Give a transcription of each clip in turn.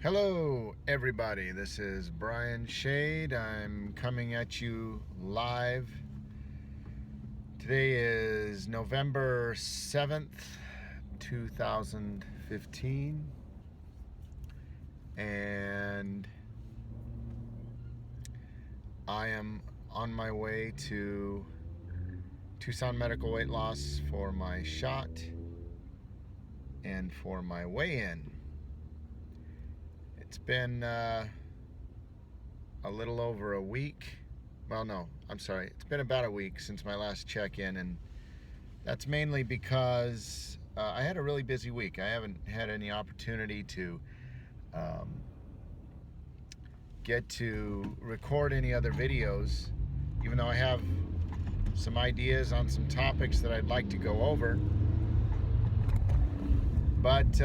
Hello everybody, this is Brian Shade. I'm coming at you live. Today is November 7th, 2015, and I am on my way to Tucson Medical Weight Loss for my shot and for my weigh-in. It's been a little over a week. Well, no, I'm sorry. It's been about a week since my last check-in, and that's mainly because I had a really busy week. I haven't had any opportunity to get to record any other videos, even though I have some ideas on some topics that I'd like to go over. But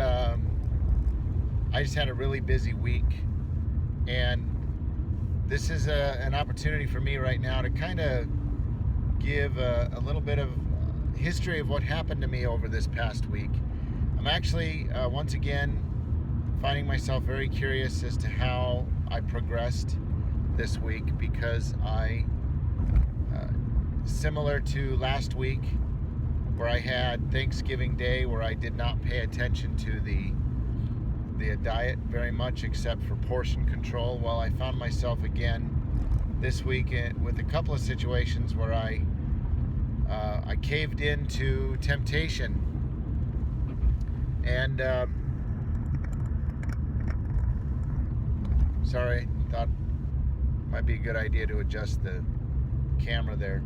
I just had a really busy week, and this is an opportunity for me right now to kind of give a little bit of history of what happened to me over this past week. I'm actually once again finding myself very curious as to how I progressed this week, because I similar to last week, where I had Thanksgiving Day, where I did not pay attention to the diet very much except for portion control. Well, I found myself again this week with a couple of situations where I caved into temptation, and sorry, thought it might be a good idea to adjust the camera there.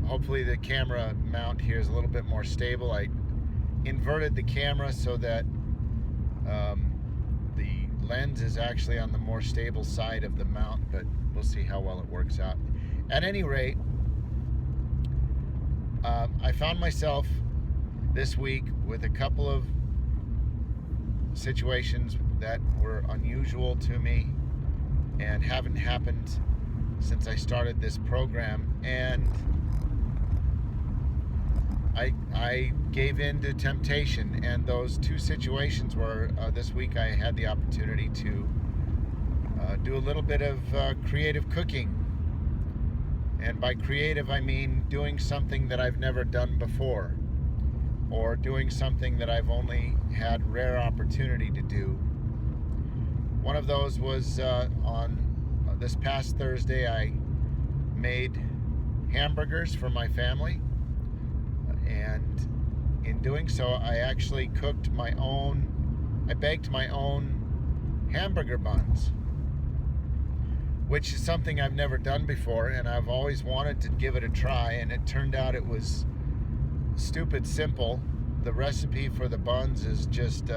Hopefully the camera mount here is a little bit more stable. I inverted the camera so that the lens is actually on the more stable side of the mount, but we'll see how well it works out. At any rate, I found myself this week with a couple of situations that were unusual to me and haven't happened since I started this program, and I gave in to temptation. And those two situations were this week I had the opportunity to do a little bit of creative cooking. And by creative, I mean doing something that I've never done before, or doing something that I've only had rare opportunity to do. One of those was on this past Thursday. I made hamburgers for my family, and in doing so, I actually baked my own hamburger buns, which is something I've never done before, and I've always wanted to give it a try, and it turned out it was stupid simple. The recipe for the buns is just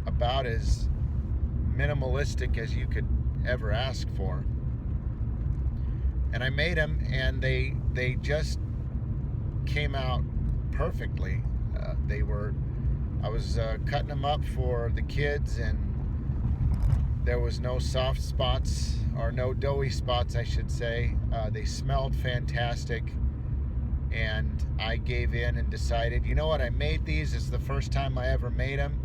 about as minimalistic as you could ever ask for. And I made them, and they just came out perfectly. I was cutting them up for the kids, and there was no soft spots, or no doughy spots, I should say. They smelled fantastic, and I gave in and decided, you know what, I made these. It's the first time I ever made them,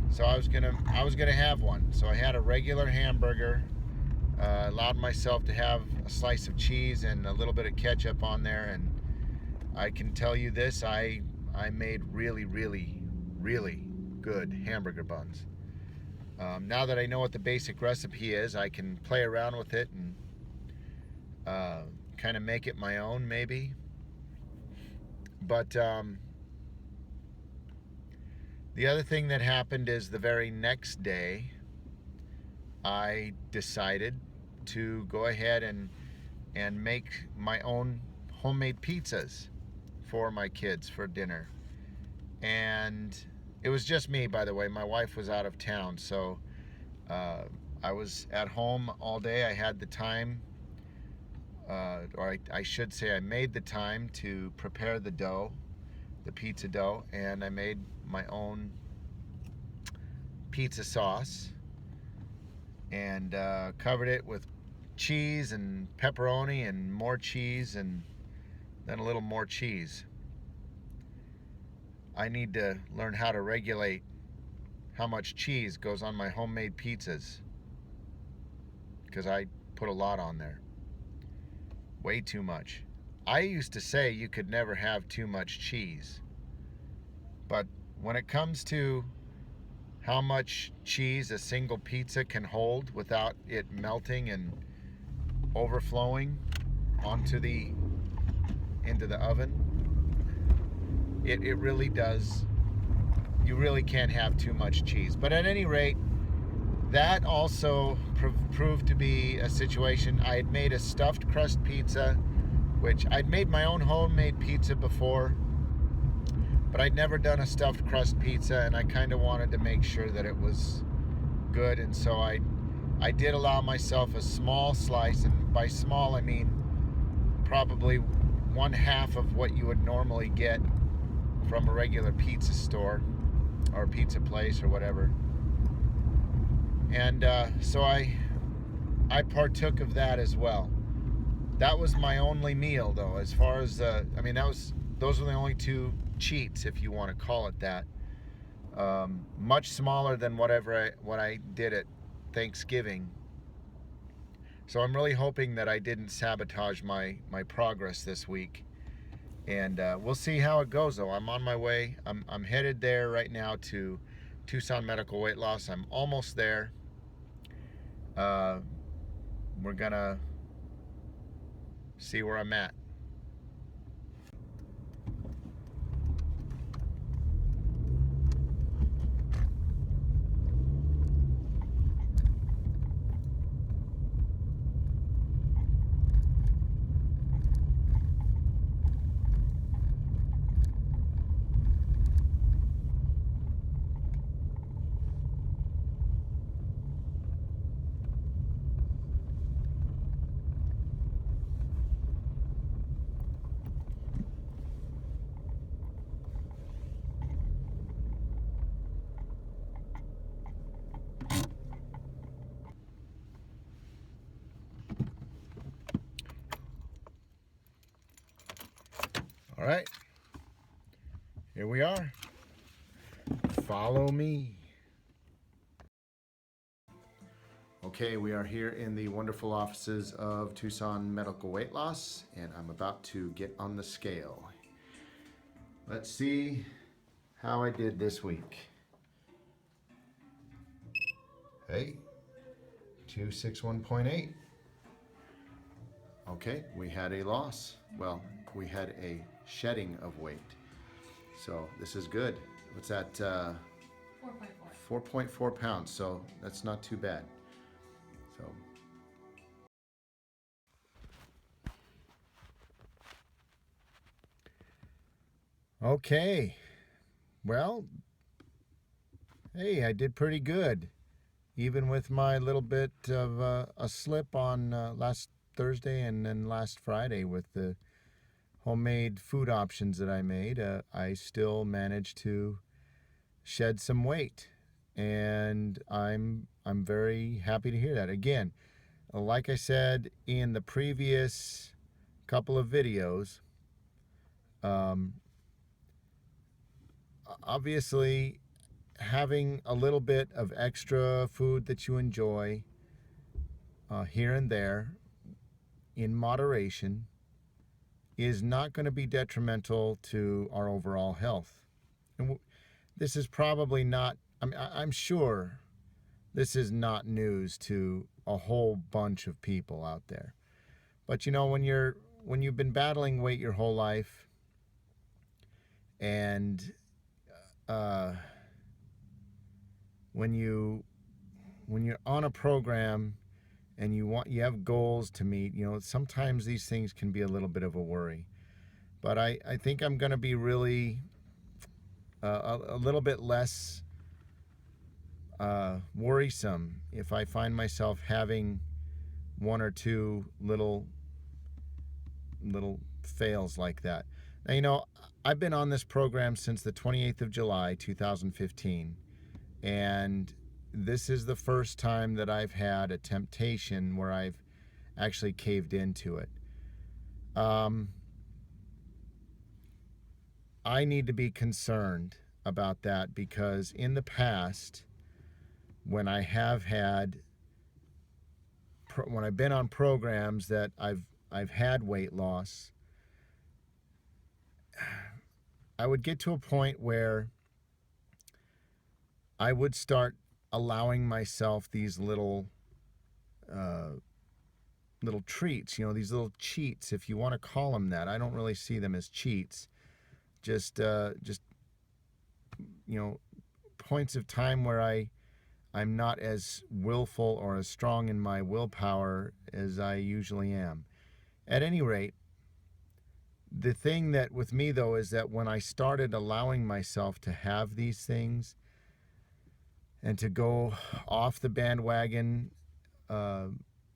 so I was gonna have one. So I had a regular hamburger, allowed myself to have a slice of cheese and a little bit of ketchup on there, and I can tell you this, I made really, really, really good hamburger buns. Now that I know what the basic recipe is, I can play around with it and kind of make it my own, maybe. But the other thing that happened is the very next day, I decided to go ahead and make my own homemade pizzas for my kids for dinner. And it was just me, by the way. My wife was out of town, so I was at home all day. I had the time, or I should say I made the time to prepare the dough, the pizza dough, and I made my own pizza sauce, and covered it with cheese and pepperoni and more cheese, and then a little more cheese. I need to learn how to regulate how much cheese goes on my homemade pizzas, because I put a lot on there. Way too much. I used to say you could never have too much cheese. But when it comes to how much cheese a single pizza can hold without it melting and overflowing into the oven, it really does. You really can't have too much cheese. But at any rate, that also proved to be a situation. I had made a stuffed crust pizza, which I'd made my own homemade pizza before, but I'd never done a stuffed crust pizza, and I kind of wanted to make sure that it was good. And so I did allow myself a small slice, and by small I mean probably 1/2 of what you would normally get from a regular pizza store or pizza place or whatever. And so I partook of that as well. That was my only meal, though, as far as those were the only two cheats, if you want to call it that. Much smaller than what I did at Thanksgiving. So I'm really hoping that I didn't sabotage my progress this week. And we'll see how it goes, though. I'm on my way. I'm headed there right now to Tucson Medical Weight Loss. I'm almost there. We're gonna see where I'm at. All right, here we are. Follow me. Okay, we are here in the wonderful offices of Tucson Medical Weight Loss, and I'm about to get on the scale. Let's see how I did this week. Hey, 261.8. Okay, we had a loss. Well, we had a shedding of weight. So this is good. What's that? 4.4. 4.4 pounds, so that's not too bad. So. Okay, well, hey, I did pretty good. Even with my little bit of a slip on last Thursday and then last Friday with the homemade food options that I made, I still managed to shed some weight, and I'm very happy to hear that. Again, like I said in the previous couple of videos, obviously having a little bit of extra food that you enjoy here and there in moderation is not going to be detrimental to our overall health. And this is probably not, I'm sure this is not news to a whole bunch of people out there. But you know, when you've been battling weight your whole life, and when you're on a program and you have goals to meet, you know, sometimes these things can be a little bit of a worry. But I think I'm going to be really a little bit less worrisome if I find myself having one or two little fails like that. Now, you know, I've been on this program since the 28th of July, 2015, and this is the first time that I've had a temptation where I've actually caved into it. I need to be concerned about that, because in the past, when I have had, when I've been on programs that I've had weight loss, I would get to a point where I would start allowing myself these uh, little treats, these little cheats, if you want to call them that. I don't really see them as cheats. Just points of time where I'm not as willful or as strong in my willpower as I usually am. At any rate, the thing that with me though is that when I started allowing myself to have these things and to go off the bandwagon uh,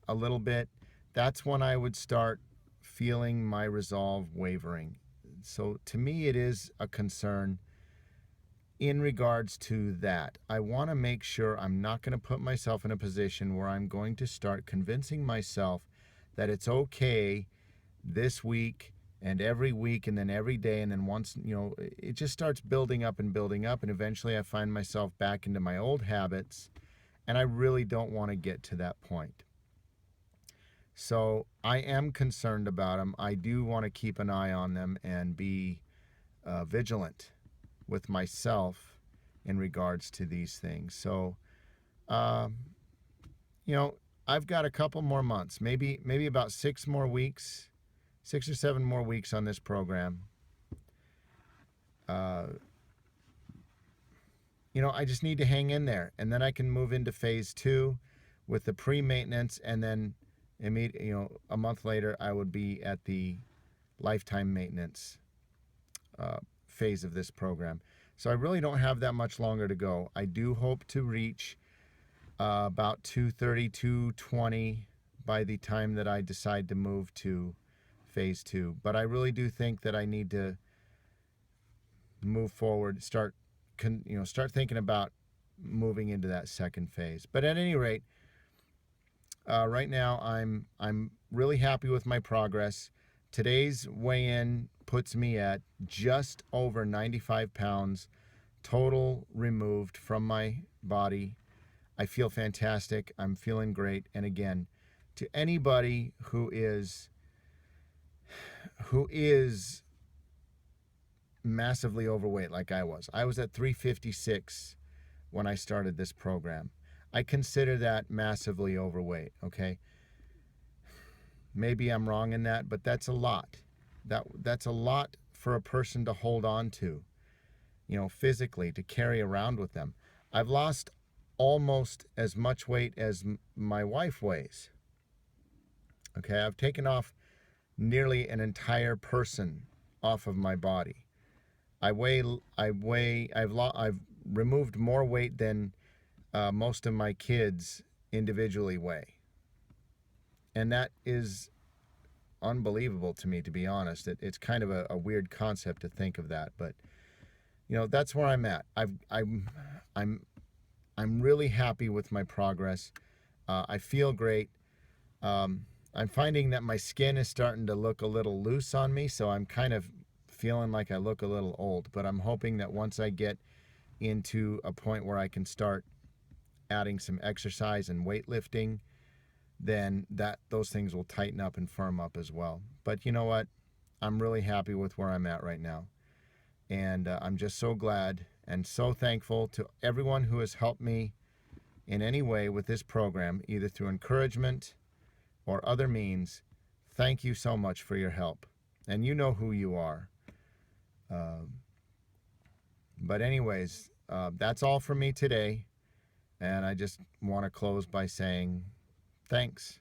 a little bit, that's when I would start feeling my resolve wavering. So to me, it is a concern in regards to that. I want to make sure I'm not going to put myself in a position where I'm going to start convincing myself that it's okay this week and every week and then every day, and then once, it just starts building up and building up, and eventually I find myself back into my old habits, and I really don't want to get to that point. So I am concerned about them. I do want to keep an eye on them and be vigilant with myself in regards to these things. So, I've got a couple more months, maybe about 6 or 7 more weeks on this program. I just need to hang in there, and then I can move into phase 2 with the pre-maintenance, and then a month later I would be at the lifetime maintenance phase of this program. So I really don't have that much longer to go. I do hope to reach about 230, 220 by the time that I decide to move to phase 2. But I really do think that I need to move forward, start thinking about moving into that second phase. But at any rate, right now I'm really happy with my progress. Today's weigh-in puts me at just over 95 pounds total removed from my body. I feel fantastic. I'm feeling great. And again, to anybody who is massively overweight like I was at 356 when I started this program. I consider that massively overweight, okay? Maybe I'm wrong in that, but that's a lot. That's a lot for a person to hold on to, physically, to carry around with them. I've lost almost as much weight as my wife weighs. Okay, I've taken off nearly an entire person off of my body. I've removed more weight than most of my kids individually weigh. And that is unbelievable to me, to be honest. It's kind of a weird concept to think of that, but that's where I'm at. I'm really happy with my progress. I feel great. I'm finding that my skin is starting to look a little loose on me, so I'm kind of feeling like I look a little old. But I'm hoping that once I get into a point where I can start adding some exercise and weightlifting, then those things will tighten up and firm up as well. But you know what? I'm really happy with where I'm at right now. And I'm just so glad and so thankful to everyone who has helped me in any way with this program, either through encouragement or other means. Thank you so much for your help. And you know who you are. But anyways, that's all from me today. And I just want to close by saying thanks.